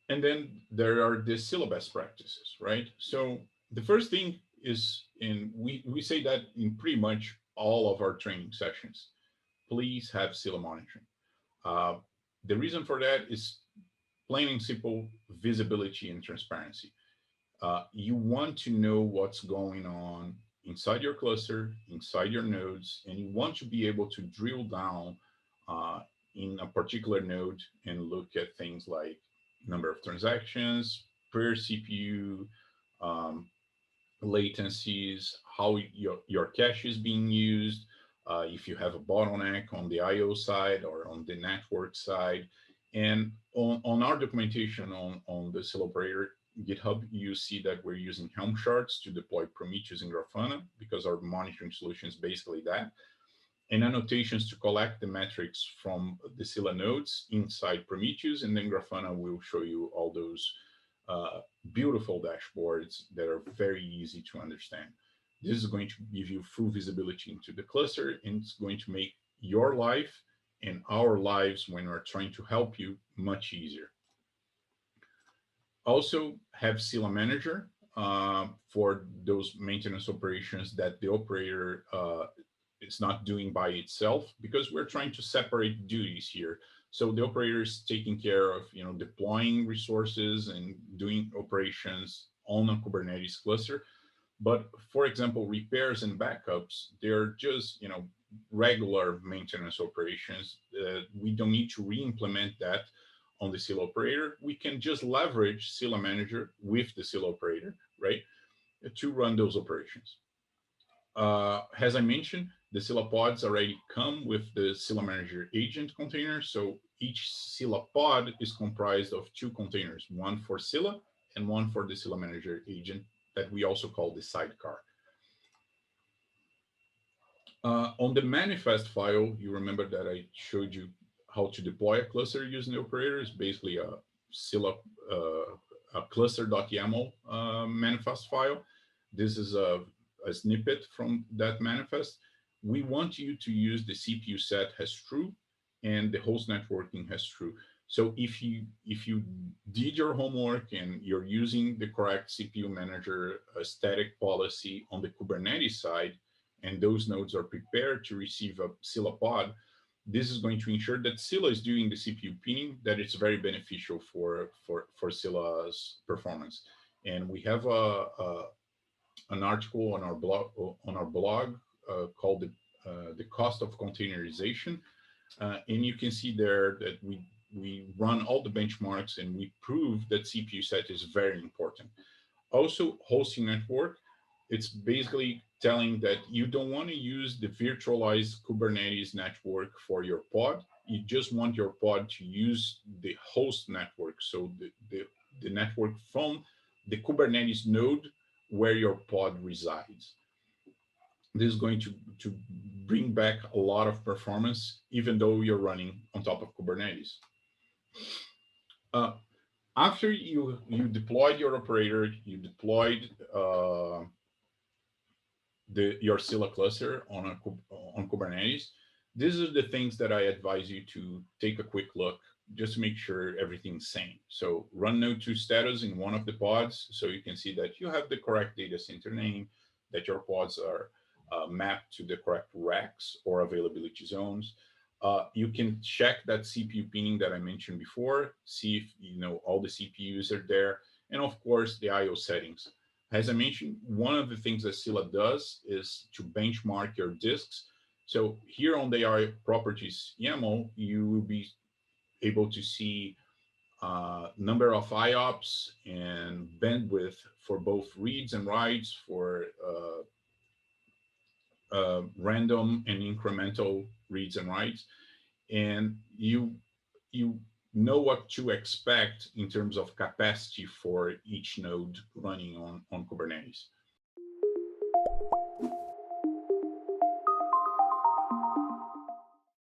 And then there are the Scylla best practices, right? So the first thing is, we say that in pretty much all of our training sessions, please have Scylla monitoring. Uh, the reason for that is plain and simple: visibility and transparency. You want to know what's going on inside your cluster, inside your nodes, and you want to be able to drill down uh, in a particular node and look at things like number of transactions per CPU, um, latencies, how your cache is being used, if you have a bottleneck on the IO side or on the network side. And on our documentation on the Scylla operator GitHub, you see that we're using Helm charts to deploy Prometheus and Grafana because our monitoring solution is basically that. And annotations to collect the metrics from the Scylla nodes inside Prometheus, and then Grafana will show you all those uh, beautiful dashboards that are very easy to understand. This is going to give you full visibility into the cluster, and it's going to make your life and our lives when we're trying to help you much easier. Also, have Scylla Manager for those maintenance operations that the operator is not doing by itself, because we're trying to separate duties here. So the operator is taking care of, deploying resources and doing operations on a Kubernetes cluster. But for example, repairs and backups, they're just, regular maintenance operations. We don't need to re-implement that on the Scylla operator. We can just leverage Scylla Manager with the Scylla operator, right, to run those operations. As I mentioned, the Scylla pods already come with the Scylla Manager agent container. So each Scylla pod is comprised of two containers, one for Scylla and one for the Scylla Manager agent that we also call the sidecar. On the manifest file, you remember that I showed you how to deploy a cluster using the operator. It's basically a Scylla, a cluster.yaml manifest file. This is a snippet from that manifest. We want you to use the CPU set as true and the host networking as true. So if you did your homework and you're using the correct CPU manager static policy on the Kubernetes side, and those nodes are prepared to receive a Scylla pod, this is going to ensure that Scylla is doing the CPU pinning, that it's very beneficial for Scylla's performance. And we have an article on our blog called the cost of containerization, and you can see there that we run all the benchmarks and we prove that CPU set is very important. Also, hosting network, it's basically telling that you don't want to use the virtualized Kubernetes network for your pod. You just want your pod to use the host network. So the network from the Kubernetes node where your pod resides. This is going to bring back a lot of performance, even though you're running on top of Kubernetes. Uh, After you deployed your operator, you deployed your Scylla cluster on Kubernetes. These are the things that I advise you to take a quick look just to make sure everything's sane. So run node2 status in one of the pods so you can see that you have the correct data center name, that your pods are mapped to the correct racks or availability zones. You can check that CPU pinning that I mentioned before, see if all the CPUs are there, and of course the IO settings. As I mentioned, one of the things that Scylla does is to benchmark your disks. So here on the AI properties YAML, you will be able to see number of IOPS and bandwidth for both reads and writes, for random and incremental reads and writes, and you know what to expect in terms of capacity for each node running on Kubernetes.